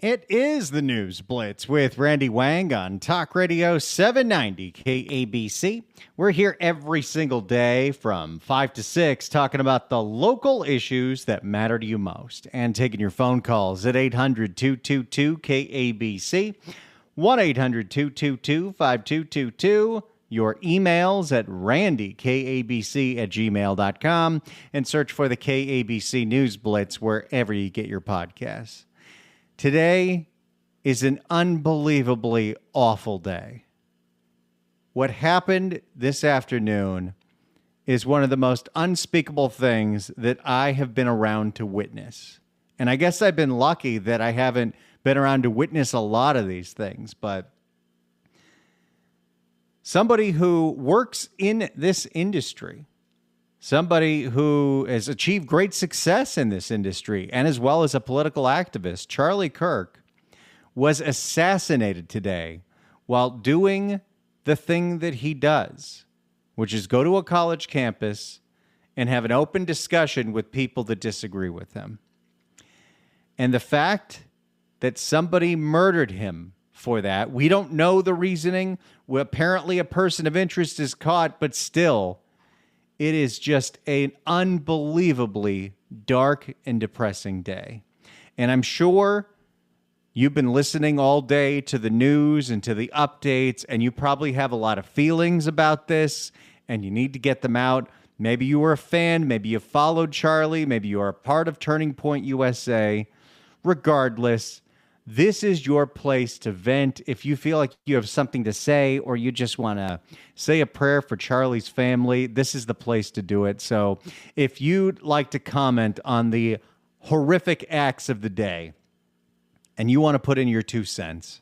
It is the News Blitz with Randy Wang on Talk Radio 790 KABC. We're here every single day from 5 to 6 talking about the local issues that matter to you most and taking your phone calls at 800-222-KABC, 1-800-222-5222, your emails at randykabc@gmail.com, and search for the KABC News Blitz wherever you get your podcasts. Today is an unbelievably awful day. What happened this afternoon is one of the most unspeakable things that I have been around to witness. And I guess I've been lucky that I haven't been around to witness a lot of these things, but somebody who works in this industry, somebody who has achieved great success in this industry, and as well as a political activist, Charlie Kirk, was assassinated today while doing the thing that he does, which is go to a college campus and have an open discussion with people that disagree with him. And the fact that somebody murdered him for that, we don't know the reasoning. Well, apparently a person of interest is caught, but still, it is just an unbelievably dark and depressing day. And I'm sure you've been listening all day to the news and to the updates, and you probably have a lot of feelings about this, and you need to get them out. Maybe you were a fan, maybe you followed Charlie, maybe you are a part of Turning Point USA. Regardless, this is your place to vent. If you feel like you have something to say or you just want to say a prayer for Charlie's family, this is the place to do it. So if you'd like to comment on the horrific acts of the day and you want to put in your 2 cents,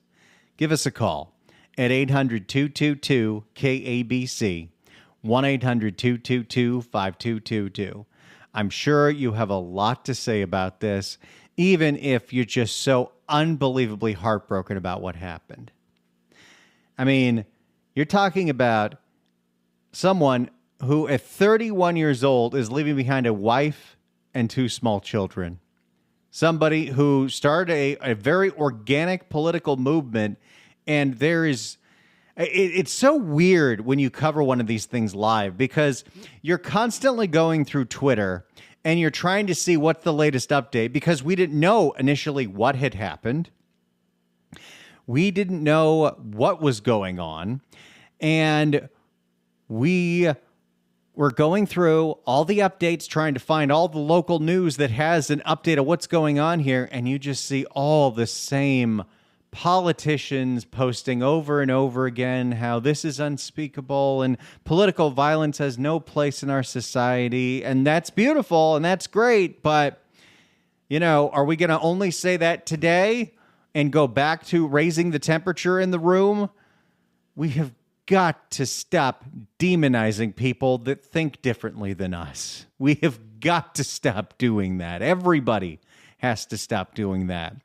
give us a call at 800-222-KABC, 1-800-222-5222. I'm sure you have a lot to say about this, even if you're just so unbelievably heartbroken about what happened. I mean, you're talking about someone who at 31 years old is leaving behind a wife and 2 small children. Somebody who started a very organic political movement, and it's so weird when you cover one of these things live because you're constantly going through Twitter and you're trying to see what's the latest update because we didn't know initially what had happened. We didn't know what was going on. And we were going through all the updates, trying to find all the local news that has an update of what's going on here. And you just see all the same politicians posting over and over again how this is unspeakable and political violence has no place in our society. And that's beautiful and that's great. But, are we going to only say that today and go back to raising the temperature in the room? We have got to stop demonizing people that think differently than us. We have got to stop doing that. Everybody has to stop doing that.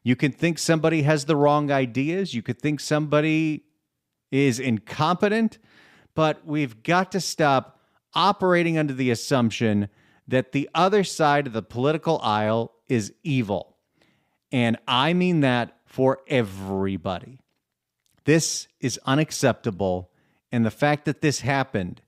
You can think somebody has the wrong ideas. You could think somebody is incompetent, but we've got to stop operating under the assumption that the other side of the political aisle is evil. And I mean that for everybody. This is unacceptable. And the fact that this happened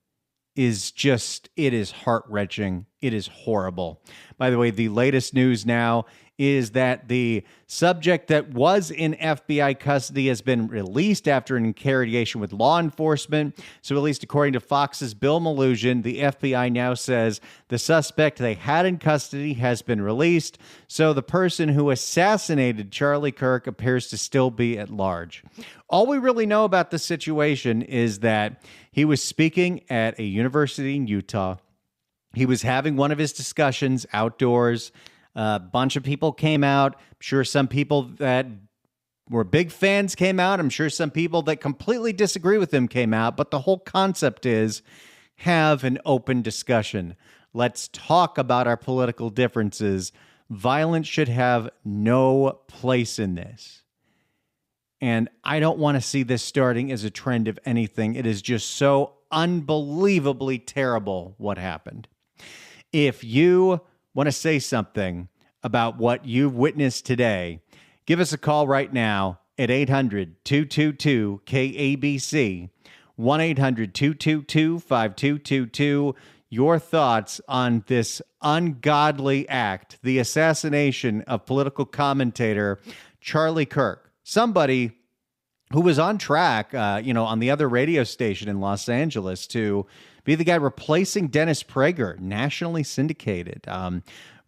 is it is heart-wrenching. It is horrible. By the way, the latest news now is that the subject that was in FBI custody has been released after an interrogation with law enforcement. So at least according to Fox's Bill Malugin, the FBI now says the suspect they had in custody has been released. So the person who assassinated Charlie Kirk appears to still be at large. All we really know about the situation is that he was speaking at a university in Utah. He was having one of his discussions outdoors. A bunch of people came out. I'm sure some people that were big fans came out. I'm sure some people that completely disagree with him came out. But the whole concept is have an open discussion. Let's talk about our political differences. Violence should have no place in this. And I don't want to see this starting as a trend of anything. It is just so unbelievably terrible what happened. If you want to say something about what you've witnessed today, Give us a call right now at 800-222-KABC, 1-800-222-5222. Your thoughts on this ungodly act, the assassination of political commentator Charlie Kirk, somebody who was on track, on the other radio station in Los Angeles to be the guy replacing Dennis Prager, nationally syndicated,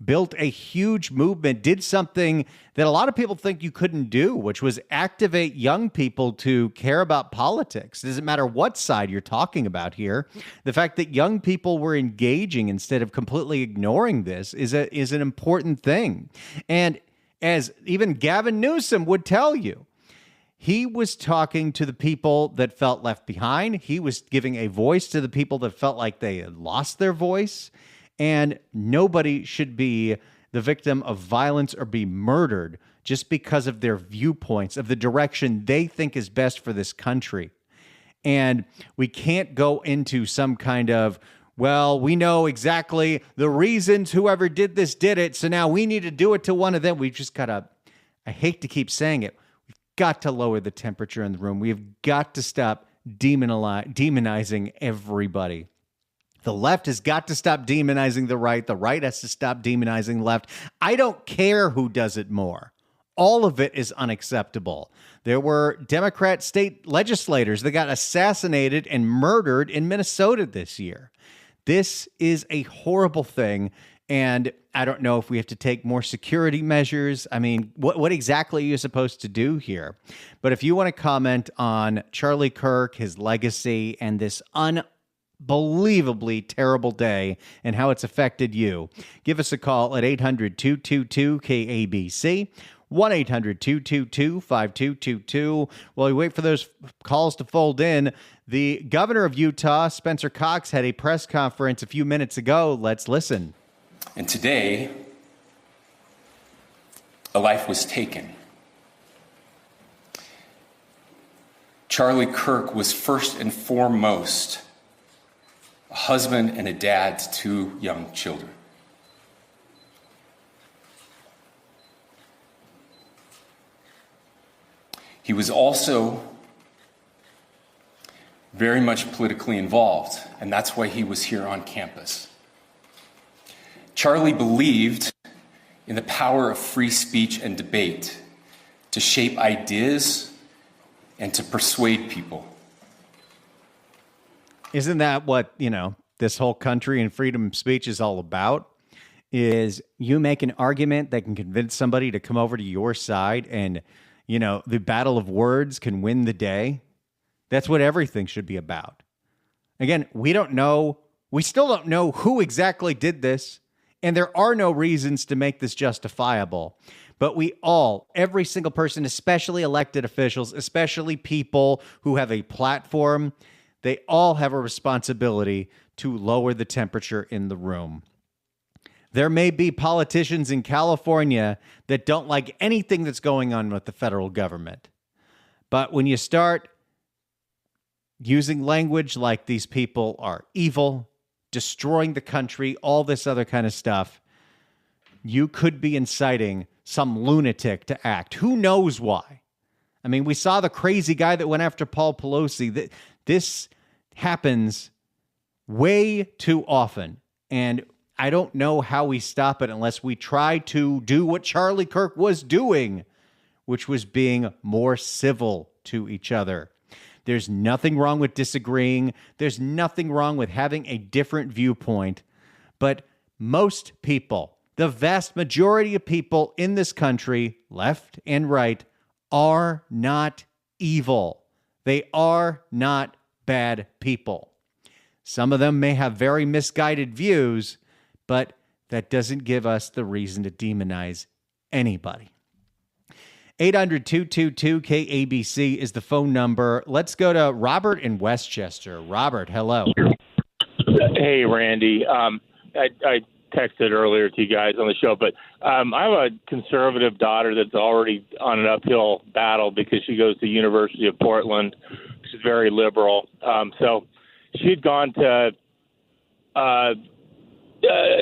built a huge movement, did something that a lot of people think you couldn't do, which was activate young people to care about politics. It doesn't matter what side you're talking about here. The fact that young people were engaging instead of completely ignoring this is an important thing. And as even Gavin Newsom would tell you, he was talking to the people that felt left behind. He was giving a voice to the people that felt like they had lost their voice. And nobody should be the victim of violence or be murdered just because of their viewpoints, of the direction they think is best for this country. And we can't go into some kind of, well, we know exactly the reasons whoever did this did it, so now we need to do it to one of them. We've just got to, I hate to keep saying it, we've got to lower the temperature in the room. We've got to stop demonizing everybody. The left has got to stop demonizing the right. The right has to stop demonizing the left. I don't care who does it more. All of it is unacceptable. There were Democrat state legislators that got assassinated and murdered in Minnesota this year. This is a horrible thing. And I don't know if we have to take more security measures. I mean, what exactly are you supposed to do here? But if you want to comment on Charlie Kirk, his legacy, and this unbelievably terrible day and how it's affected you, give us a call at 800-222-KABC, 1-800-222-5222. While we wait for those calls to fold in, the governor of Utah, Spencer Cox, had a press conference a few minutes ago. Let's listen. And today, a life was taken. Charlie Kirk was first and foremost a husband and a dad to two young children. He was also very much politically involved, and that's why he was here on campus. Charlie believed in the power of free speech and debate to shape ideas and to persuade people. Isn't that what, this whole country and freedom of speech is all about? Is you make an argument that can convince somebody to come over to your side and, the battle of words can win the day. That's what everything should be about. Again, we still don't know who exactly did this. And there are no reasons to make this justifiable. But every single person, especially elected officials, especially people who have a platform, they all have a responsibility to lower the temperature in the room. There may be politicians in California that don't like anything that's going on with the federal government. But when you start using language like these people are evil, destroying the country, all this other kind of stuff, you could be inciting some lunatic to act. Who knows why? I mean, we saw the crazy guy that went after Paul Pelosi. This happens way too often. And I don't know how we stop it unless we try to do what Charlie Kirk was doing, which was being more civil to each other. There's nothing wrong with disagreeing. There's nothing wrong with having a different viewpoint. But most people, the vast majority of people in this country, left and right, are not evil. They are not bad people. Some of them may have very misguided views, but that doesn't give us the reason to demonize anybody. 800-222-KABC is the phone number. Let's go to Robert in Westchester. Robert, hello. Hey, Randy. I texted earlier to you guys on the show, but I have a conservative daughter that's already on an uphill battle because she goes to the University of Portland. She's very liberal. So she'd gone to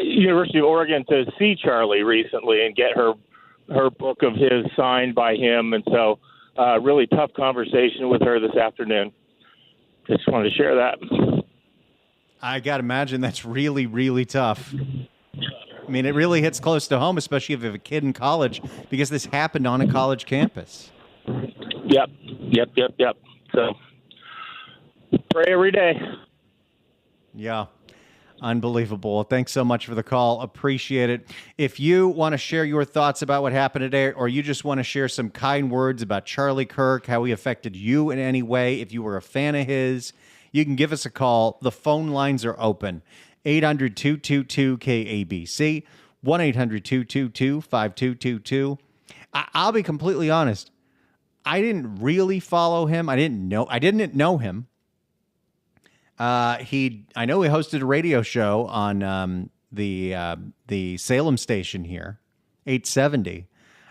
University of Oregon to see Charlie recently and get her her book of his signed by him. And so really tough conversation with her this afternoon. Just wanted to share that. I got to imagine that's really, really tough. I mean, it really hits close to home, especially if you have a kid in college, because this happened on a college campus. Yep. So pray every day. Yeah. Unbelievable. Thanks so much for the call. Appreciate it. If you want to share your thoughts about what happened today, or you just want to share some kind words about Charlie Kirk, how he affected you in any way, if you were a fan of his, you can give us a call. The phone lines are open. 800-222-KABC, 1-800-222-5222. I'll be completely honest. I didn't really follow him. I didn't know him. I know he hosted a radio show on the Salem station here, 870.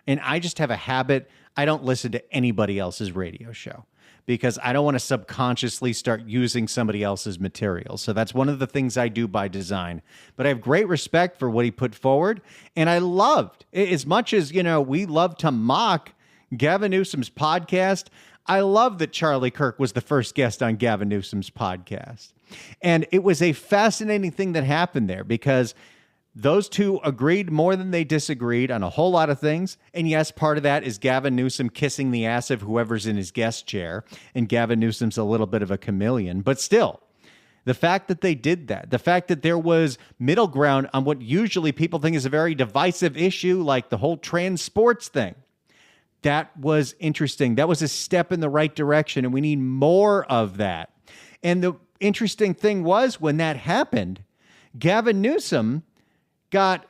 And I just have a habit. I don't listen to anybody else's radio show because I don't want to subconsciously start using somebody else's material. So that's one of the things I do by design. But I have great respect for what he put forward. And I loved, as much as, we love to mock Gavin Newsom's podcast, I love that Charlie Kirk was the first guest on Gavin Newsom's podcast. And it was a fascinating thing that happened there because those two agreed more than they disagreed on a whole lot of things. And yes, part of that is Gavin Newsom kissing the ass of whoever's in his guest chair. And Gavin Newsom's a little bit of a chameleon. But still, the fact that they did that, the fact that there was middle ground on what usually people think is a very divisive issue, like the whole trans sports thing, that was interesting. That was a step in the right direction, and we need more of that. And the interesting thing was when that happened, Gavin Newsom got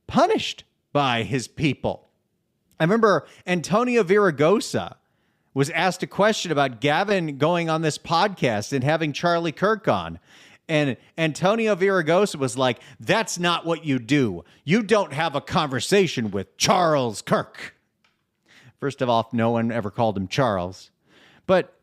punished by his people. I remember Antonio Villaraigosa was asked a question about Gavin going on this podcast and having Charlie Kirk on. And Antonio Villaraigosa was like, "That's not what you do. You don't have a conversation with Charles Kirk." First of all, no one ever called him Charles. But,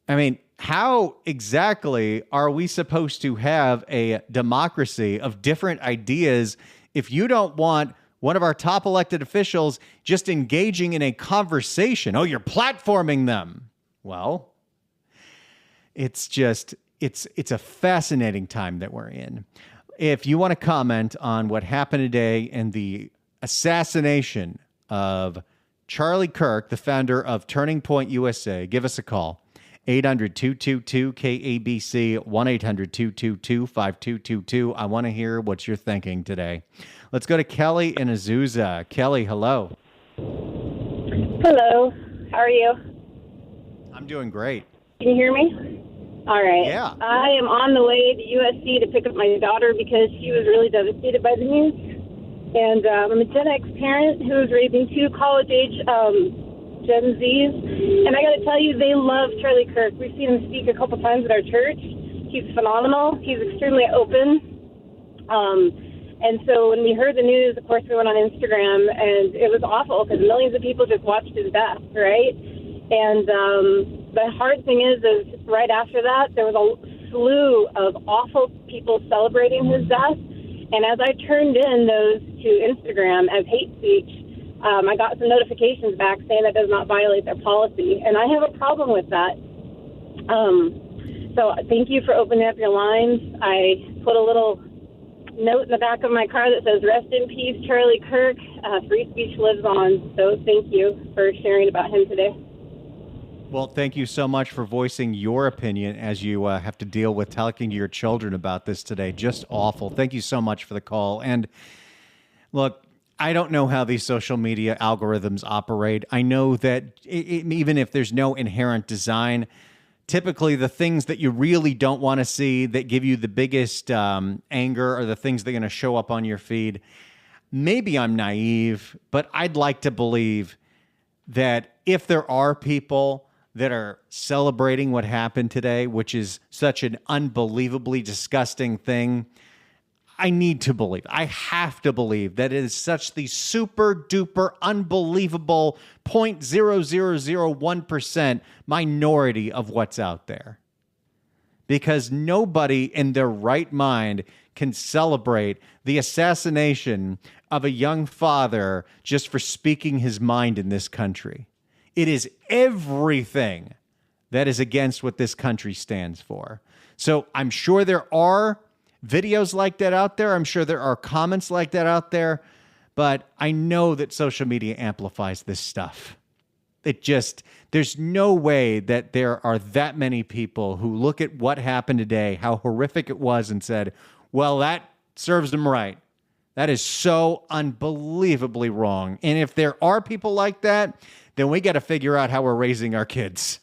I mean, how exactly are we supposed to have a democracy of different ideas if you don't want one of our top elected officials just engaging in a conversation? Oh, you're platforming them. Well, it's a fascinating time that we're in. If you want to comment on what happened today and the assassination of Charlie Kirk, the founder of Turning Point USA, give us a call. 800-222-KABC, 1-800-222-5222. I want to hear what you're thinking today. Let's go to Kelly in Azusa. Kelly, hello. Hello. How are you? I'm doing great. Can you hear me? All right. Yeah. I am on the way to USC to pick up my daughter because she was really devastated by the news. And I'm a Gen X parent who is raising two college-age Gen Zs. And I got to tell you, they love Charlie Kirk. We've seen him speak a couple times at our church. He's phenomenal. He's extremely open. And so when we heard the news, of course, we went on Instagram, and it was awful because millions of people just watched his death, right? And the hard thing is right after that, there was a slew of awful people celebrating his death. And as I turned in those to Instagram as hate speech, I got some notifications back saying that does not violate their policy. And I have a problem with that. So thank you for opening up your lines. I put a little note in the back of my car that says, "Rest in peace, Charlie Kirk. Free speech lives on." So thank you for sharing about him today. Well, thank you so much for voicing your opinion as you have to deal with talking to your children about this today. Just awful. Thank you so much for the call. And look, I don't know how these social media algorithms operate. I know that even if there's no inherent design, typically the things that you really don't want to see that give you the biggest anger are the things that are going to show up on your feed. Maybe I'm naive, but I'd like to believe that if there are people that are celebrating what happened today, which is such an unbelievably disgusting thing, I need to believe, I have to believe that it is such the super duper unbelievable 0.0001% minority of what's out there. Because nobody in their right mind can celebrate the assassination of a young father just for speaking his mind in this country. It is everything that is against what this country stands for. So I'm sure there are videos like that out there. I'm sure there are comments like that out there. But I know that social media amplifies this stuff. There's no way that there are that many people who look at what happened today, how horrific it was, and said, well, that serves them right. That is so unbelievably wrong. And if there are people like that, then we got to figure out how we're raising our kids.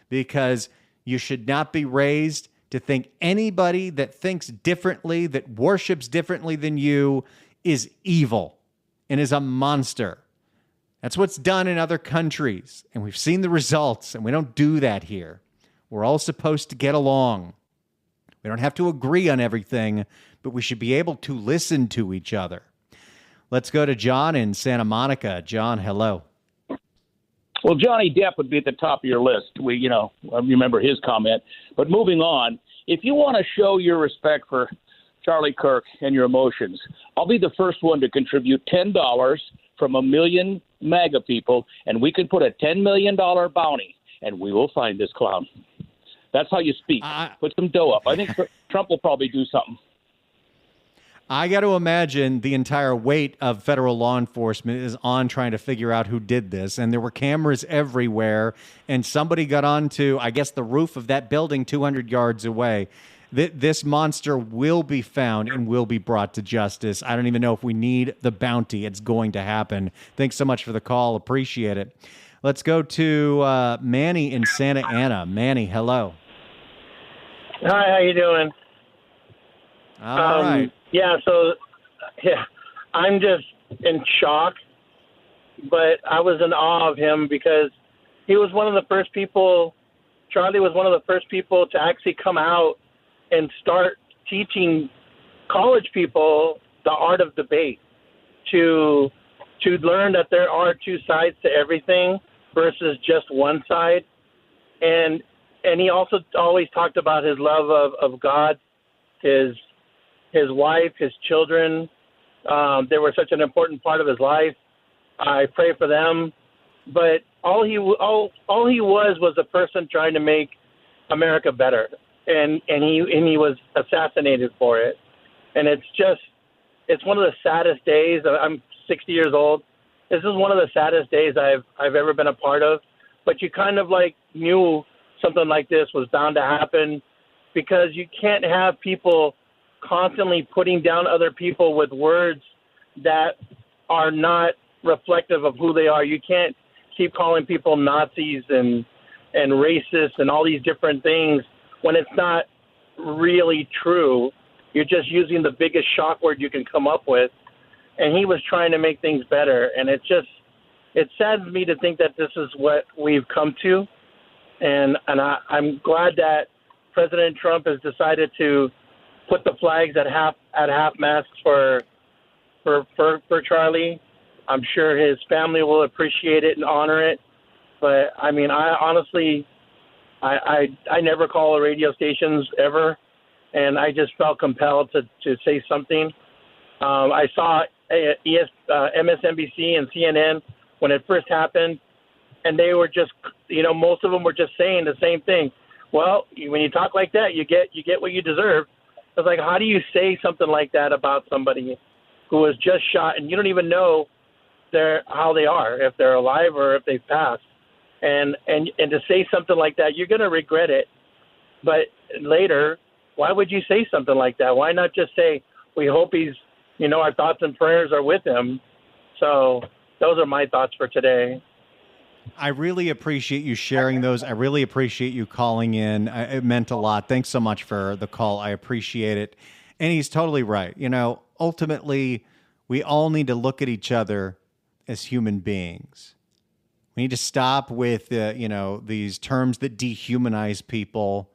Because you should not be raised to think anybody that thinks differently, that worships differently than you, is evil and is a monster. That's what's done in other countries, and we've seen the results, and we don't do that here. We're all supposed to get along. We don't have to agree on everything, but we should be able to listen to each other. Let's go to John in Santa Monica. John, hello. Well, Johnny Depp would be at the top of your list. I remember his comment. But moving on, if you want to show your respect for Charlie Kirk and your emotions, I'll be the first one to contribute $10 from 1 million MAGA people, and we can put a $10 million bounty, and we will find this clown. That's how you speak. Put some dough up. I think Trump will probably do something. I got to imagine the entire weight of federal law enforcement is on trying to figure out who did this. And there were cameras everywhere. And somebody got onto, I guess, the roof of that building 200 yards away. This monster will be found and will be brought to justice. I don't even know if we need the bounty. It's going to happen. Thanks so much for the call. Appreciate it. Let's go to Manny in Santa Ana. Manny, hello. Hi, how you doing? All right. I'm just in shock, but I was in awe of him because he was one of the first people, Charlie was one of the first people to actually come out and start teaching college people the art of debate, to learn that there are two sides to everything versus just one side. And he also always talked about his love of God, his wife, his children. They were such an important part of his life. I pray for them. But all he was a person trying to make America better. And he was assassinated for it. And it's one of the saddest days. I'm 60 years old. This is one of the saddest days I've ever been a part of. But you kind of knew something like this was bound to happen, because you can't have people constantly putting down other people with words that are not reflective of who they are. You can't keep calling people Nazis and racists and all these different things when it's not really true. You're just using the biggest shock word you can come up with. And he was trying to make things better. And it saddens me to think that this is what we've come to. And I'm glad that President Trump has decided to put the flags at half mast for Charlie. I'm sure his family will appreciate it and honor it. But I mean, I honestly never call the radio stations ever, and I just felt compelled to say something. I saw MSNBC and CNN when it first happened, and they were just, most of them were just saying the same thing. Well, when you talk like that, you get what you deserve. I was like, how do you say something like that about somebody who was just shot and you don't even know how they are, if they're alive or if they've passed? And to say something like that, you're going to regret it. But later, why would you say something like that? Why not just say, we hope he's, our thoughts and prayers are with him. So those are my thoughts for today. I really appreciate you sharing those. I really appreciate you calling in. It meant a lot. Thanks so much for the call. I appreciate it. And he's totally right. Ultimately, we all need to look at each other as human beings. We need to stop with, these terms that dehumanize people.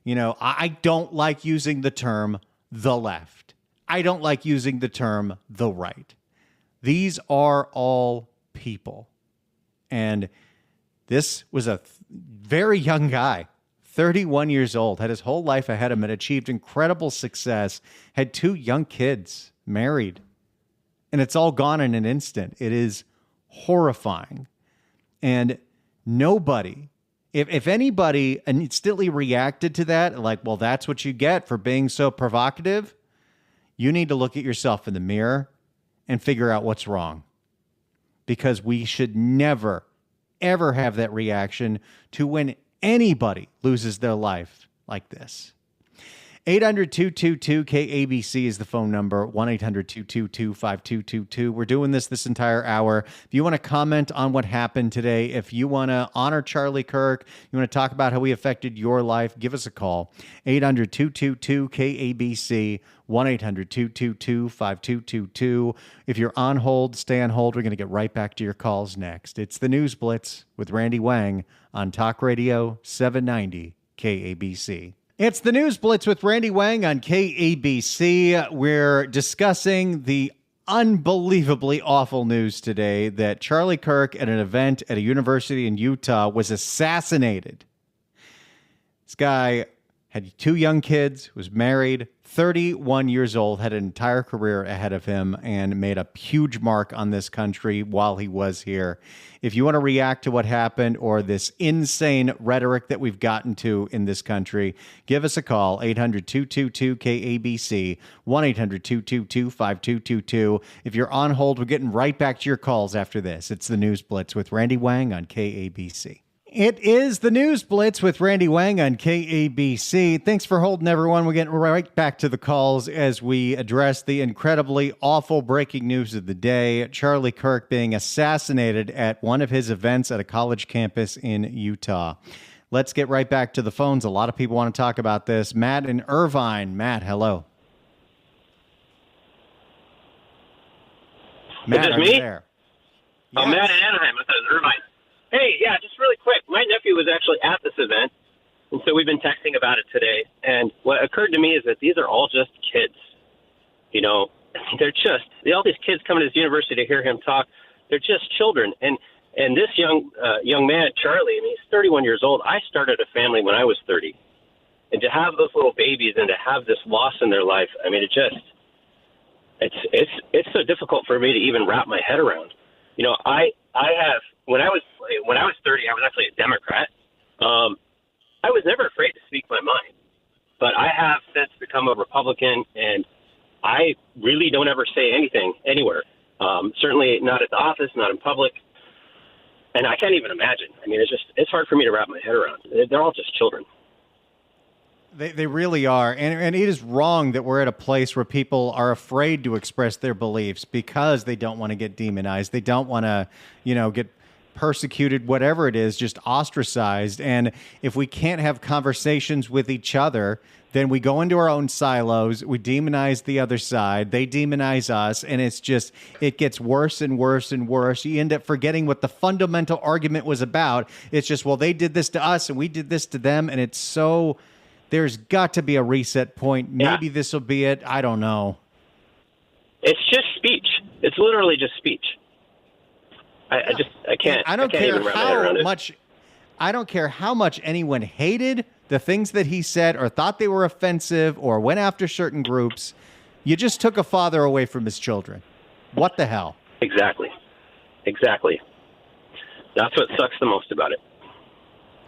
I don't like using the term the left. I don't like using the term the right. These are all people. And this was a very young guy, 31 years old, had his whole life ahead of him, had achieved incredible success, had 2 young kids, married, and it's all gone in an instant. It is horrifying. And nobody, if anybody instantly reacted to that, like, well, that's what you get for being so provocative, you need to look at yourself in the mirror and figure out what's wrong. Because we should never, ever have that reaction to when anybody loses their life like this. 800-222-KABC is the phone number, 1-800-222-5222. We're doing this entire hour. If you want to comment on what happened today, if you want to honor Charlie Kirk, you want to talk about how he affected your life, give us a call, 800-222-KABC, 1-800-222-5222. If you're on hold, stay on hold. We're going to get right back to your calls next. It's the News Blitz with Randy Wang on Talk Radio 790 KABC. It's the News Blitz with Randy Wang on KABC. We're discussing the unbelievably awful news today that Charlie Kirk at an event at a university in Utah was assassinated. This guy had 2 young kids, was married, 31 years old, had an entire career ahead of him, and made a huge mark on this country while he was here. If you want to react to what happened or this insane rhetoric that we've gotten to in this country, give us a call, 800-222-KABC, 1-800-222-5222. If you're on hold, we're getting right back to your calls after this. It's the News Blitz with Randy Wang on KABC. It is the News Blitz with Randy Wang on KABC. Thanks for holding, everyone. We're getting right back to the calls as we address the incredibly awful breaking news of the day. Charlie Kirk being assassinated at one of his events at a college campus in Utah. Let's get right back to the phones. A lot of people want to talk about this. Matt in Irvine. Matt, hello. Matt, is this are me? you there? Oh, Yes. Matt in Anaheim. I thought it was Irvine. Hey, yeah, just really quick. My nephew was actually at this event, and so we've been texting about it today. And what occurred to me is that these are all just kids. You know, they're just all these kids coming to this university to hear him talk. They're just children. And this young man, Charlie, I mean, he's 31 years old. I started a family when I was 30, and to have those little babies and to have this loss in their life, I mean, it's so difficult for me to even wrap my head around. You know, I have. When I was 30, I was actually a Democrat. I was never afraid to speak my mind, but I have since become a Republican, and I really don't ever say anything anywhere. Certainly not at the office, not in public, and I can't even imagine. I mean, it's hard for me to wrap my head around. They're all just children. They really are. And it is wrong that we're at a place where people are afraid to express their beliefs because they don't want to get demonized. They don't want to, get persecuted, whatever it is, just ostracized. And if we can't have conversations with each other, then we go into our own silos. We demonize the other side. They demonize us. And it gets worse and worse and worse. You end up forgetting what the fundamental argument was about. It's just, well, they did this to us and we did this to them. And it's so... There's got to be a reset point. Maybe this will be it. I don't know. It's just speech. It's literally just speech. I can't. I don't can't care even wrap my head around how much. I don't care how much anyone hated the things that he said or thought they were offensive or went after certain groups. You just took a father away from his children. What the hell? Exactly. That's what sucks the most about it.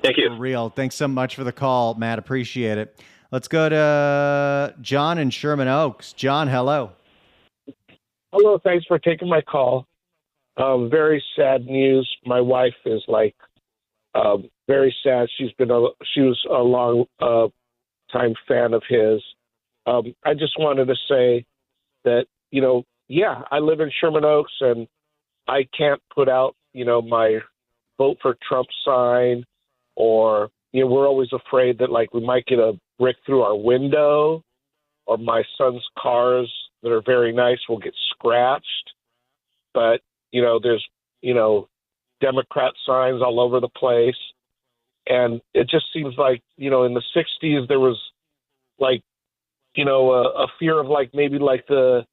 Thank you. For real. Thanks so much for the call, Matt. Appreciate it. Let's go to John in Sherman Oaks. John, hello. Hello. Thanks for taking my call. Very sad news. My wife is very sad. She was a long time fan of his. I just wanted to say that, I live in Sherman Oaks and I can't put out, my vote for Trump sign. Or, we're always afraid that, we might get a brick through our window, or my son's cars that are very nice will get scratched. But, there's, Democrat signs all over the place. And it just seems like, in the 60s, there was, a fear of, maybe the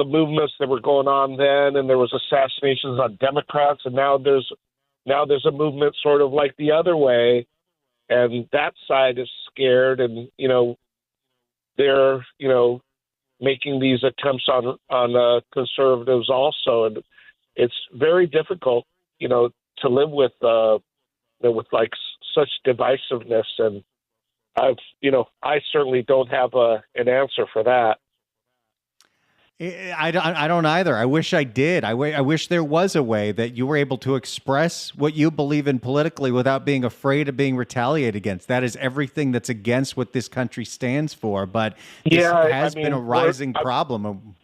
movements that were going on then, and there was assassinations on Democrats, and now there's a movement sort of like the other way, and that side is scared, and they're making these attempts on conservatives also, and it's very difficult to live with like such divisiveness, and I certainly don't have an answer for that. I don't either. I wish I did. I wish there was a way that you were able to express what you believe in politically without being afraid of being retaliated against. That is everything that's against what this country stands for. But this has been a rising problem.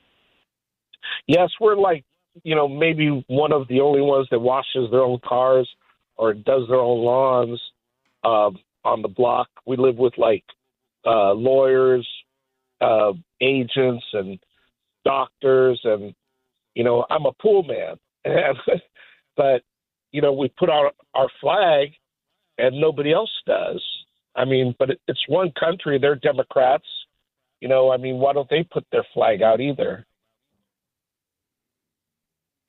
Yes, we're like, maybe one of the only ones that washes their own cars or does their own lawns on the block. We live with like lawyers, agents, and doctors, and I'm a pool man, but we put our flag, and nobody else does. I mean, but it's one country. They're Democrats. Why don't they put their flag out either?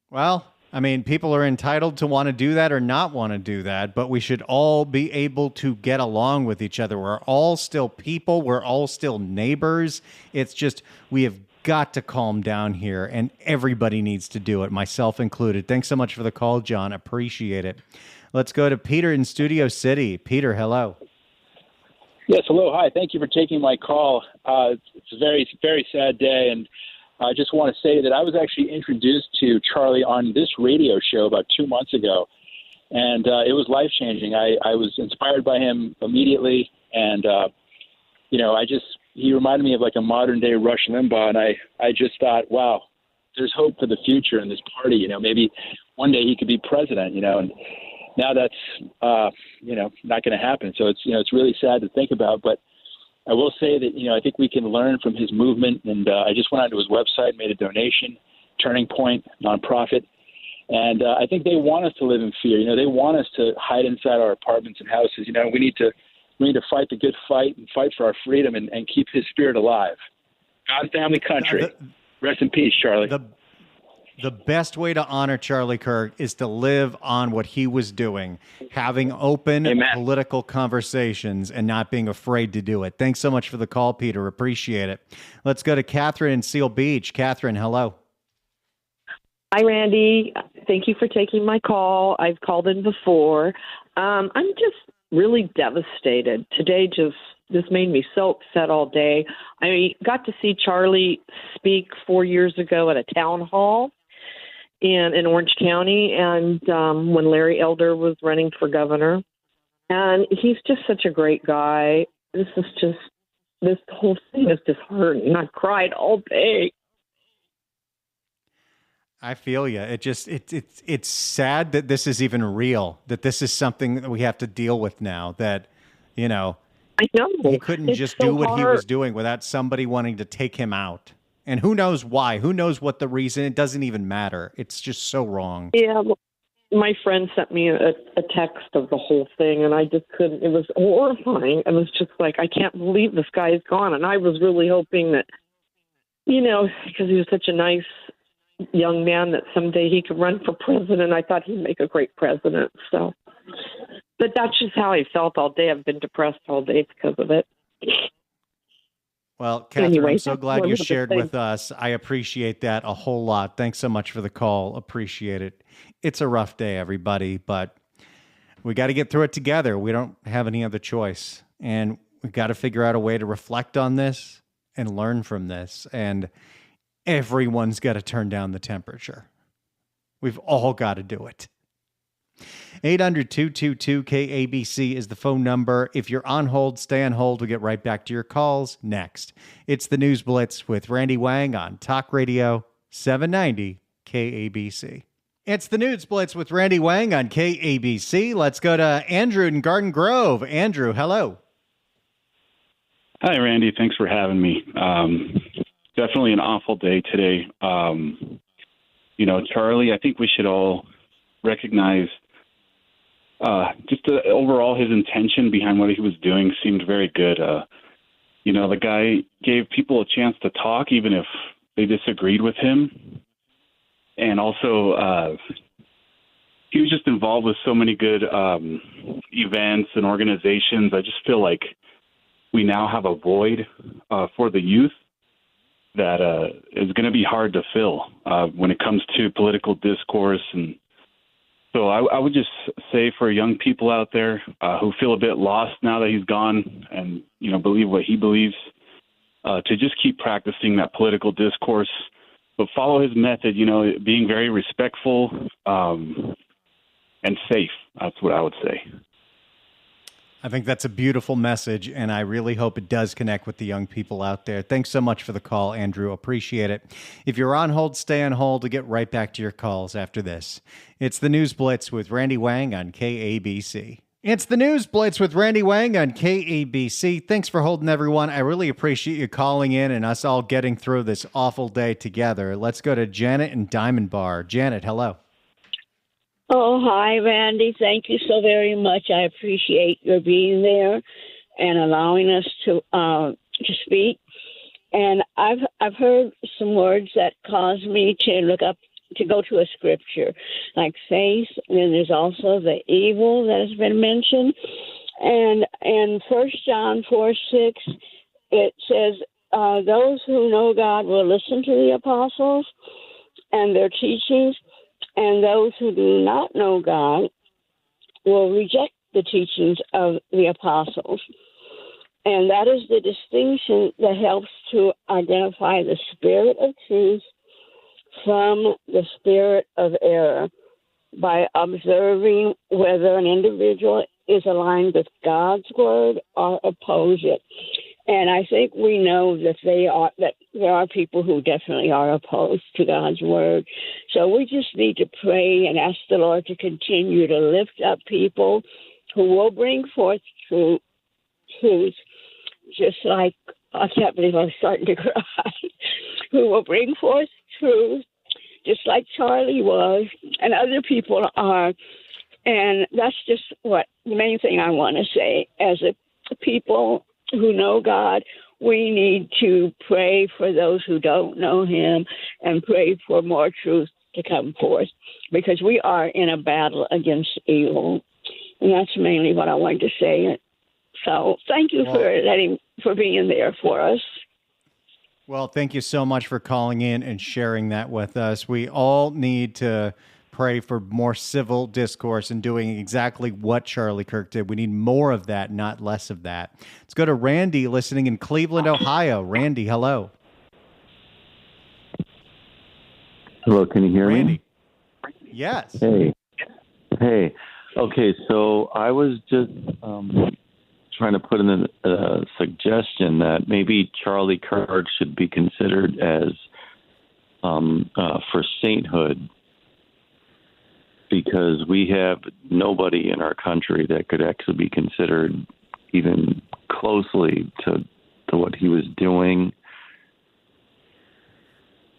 Well, I mean, people are entitled to want to do that or not want to do that, but we should all be able to get along with each other. We're all still people. We're all still neighbors. It's just we have got to calm down here, and everybody needs to do it, myself included. Thanks so much for the call, John. Appreciate it. Let's go to Peter in Studio City. Peter, hello. Yes, hello. Hi. Thank you for taking my call. It's a very, very sad day, and I just want to say that I was actually introduced to Charlie on this radio show about 2 months ago, and it was life-changing. I was inspired by him immediately, and, he reminded me of like a modern-day Rush Limbaugh, and I just thought, wow, there's hope for the future in this party. Maybe one day he could be president, and now that's, not going to happen. So it's really sad to think about, but I will say that, I think we can learn from his movement, and I just went onto his website, made a donation, Turning Point nonprofit, and I think they want us to live in fear. They want us to hide inside our apartments and houses. We need to fight the good fight and fight for our freedom and keep his spirit alive. God, family, country. Rest in peace, Charlie. The best way to honor Charlie Kirk is to live on what he was doing, having open political conversations and not being afraid to do it. Thanks so much for the call, Peter. Appreciate it. Let's go to Catherine in Seal Beach. Catherine, hello. Hi, Randy. Thank you for taking my call. I've called in before. I'm just really devastated. Today just made me so upset all day. I got to see Charlie speak 4 years ago at a town hall in Orange County, and when Larry Elder was running for governor. And he's just such a great guy. This whole thing is disheartening. I cried all day. I feel you. It's sad that this is even real, that this is something that we have to deal with now, that, I know. He couldn't just do what he was doing without somebody wanting to take him out. And who knows why? Who knows what the reason? It doesn't even matter. It's just so wrong. Yeah, my friend sent me a text of the whole thing, and I just couldn't. It was horrifying. I was just like, I can't believe this guy is gone. And I was really hoping that, because he was such a nice young man, that someday he could run for president. I thought he'd make a great president. So, but that's just how I felt all day. I've been depressed all day because of it. Well, Catherine, anyway, I'm so glad you shared with us. I appreciate that a whole lot. Thanks so much for the call. Appreciate it. It's a rough day, everybody, but we got to get through it together. We don't have any other choice. And we've got to figure out a way to reflect on this and learn from this. And everyone's got to turn down the temperature. We've all got to do it. 800-222-KABC is the phone number. If you're on hold, stay on hold. We'll get right back to your calls next. It's the News Blitz with Randy Wang on Talk Radio 790 KABC. It's the News Blitz with Randy Wang on KABC. Let's go to Andrew in Garden Grove. Andrew, hello. Hi, Randy. Thanks for having me. Definitely an awful day today. Charlie, I think we should all recognize overall his intention behind what he was doing seemed very good. The guy gave people a chance to talk even if they disagreed with him. And also he was just involved with so many good events and organizations. I just feel like we now have a void for the youth that is going to be hard to fill when it comes to political discourse. And so I would just say for young people out there who feel a bit lost now that he's gone and, believe what he believes, to just keep practicing that political discourse, but follow his method, being very respectful and safe. That's what I would say. I think that's a beautiful message, and I really hope it does connect with the young people out there. Thanks so much for the call, Andrew. Appreciate it. If you're on hold, stay on hold to get right back to your calls after this. It's the News Blitz with Randy Wang on KABC. It's the News Blitz with Randy Wang on KABC. Thanks for holding, everyone. I really appreciate you calling in and us all getting through this awful day together. Let's go to Janet in Diamond Bar. Janet, hello. Oh, hi, Randy. Thank you so very much. I appreciate your being there and allowing us to speak. And I've heard some words that cause me to go to a scripture, like faith. And then there's also the evil that has been mentioned. And in 1 John 4:6, it says, those who know God will listen to the apostles and their teachings, and those who do not know God will reject the teachings of the apostles. And that is the distinction that helps to identify the spirit of truth from the spirit of error by observing whether an individual is aligned with God's word or oppose it. And I think we know that there are people who definitely are opposed to God's word. So we just need to pray and ask the Lord to continue to lift up people who will bring forth truth, just like, I can't believe I'm starting to cry, who will bring forth truth, just like Charlie was and other people are. And that's just what the main thing I want to say. As a people who know God, we need to pray for those who don't know him and pray for more truth to come forth, because we are in a battle against evil. And that's mainly what I wanted to say. So thank you for being there for us. Well, thank you so much for calling in and sharing that with us. We all need to pray for more civil discourse and doing exactly what Charlie Kirk did. We need more of that, not less of that. Let's go to Randy listening in Cleveland, Ohio. Randy, hello. Hello, can you hear Randy. me? Yes. Hey. Okay, so I was just trying to put in a suggestion that maybe Charlie Kirk should be considered as for sainthood, because we have nobody in our country that could actually be considered even closely to what he was doing.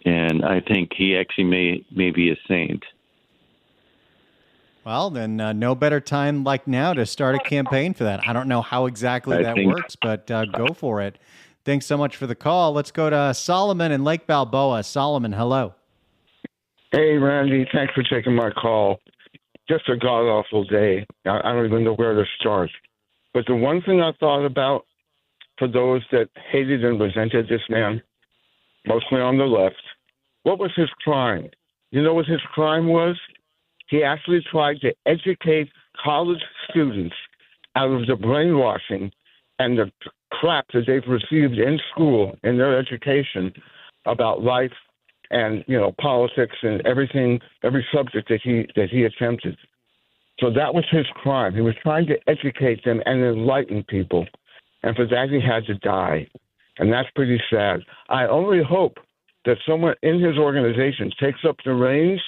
And I think he actually may be a saint. Well, then no better time like now to start a campaign for that. I don't know how exactly that works, but go for it. Thanks so much for the call. Let's go to Solomon in Lake Balboa. Solomon, hello. Hey, Randy, thanks for taking my call. Just a god-awful day. I don't even know where to start. But the one thing I thought about for those that hated and resented this man, mostly on the left, what was his crime? You know what his crime was? He actually tried to educate college students out of the brainwashing and the crap that they've received in school, in their education, about life and, politics and everything, every subject that he attempted. So that was his crime. He was trying to educate them and enlighten people. And for that, he had to die. And that's pretty sad. I only hope that someone in his organization takes up the reins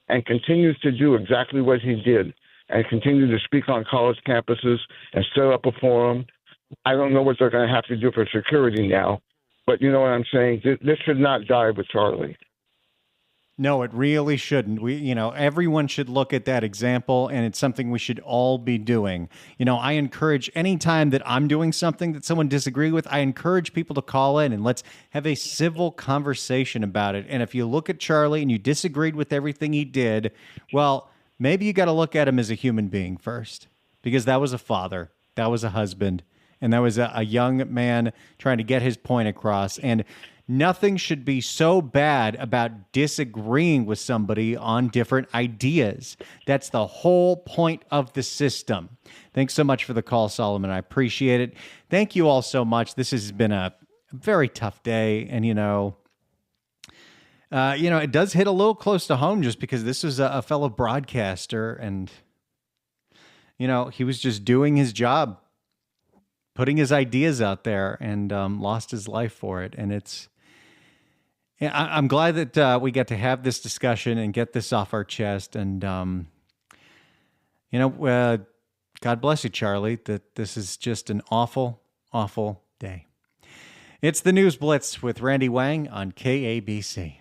and continues to do exactly what he did and continue to speak on college campuses and set up a forum. I don't know what they're going to have to do for security now, but you know what I'm saying? This should not die with Charlie. No, it really shouldn't. Everyone should look at that example, and it's something we should all be doing. I encourage any time that I'm doing something that someone disagrees with, I encourage people to call in and let's have a civil conversation about it. And if you look at Charlie and you disagreed with everything he did, well, maybe you got to look at him as a human being first, because that was a father, that was a husband, and that was a young man trying to get his point across. And nothing should be so bad about disagreeing with somebody on different ideas. That's the whole point of the system. Thanks so much for the call, Solomon. I appreciate it. Thank you all so much. This has been a very tough day. And, it does hit a little close to home just because this was a fellow broadcaster and, he was just doing his job, putting his ideas out there, and lost his life for it. And I'm glad that we get to have this discussion and get this off our chest. And, God bless you, Charlie, that this is just an awful, awful day. It's the News Blitz with Randy Wang on KABC.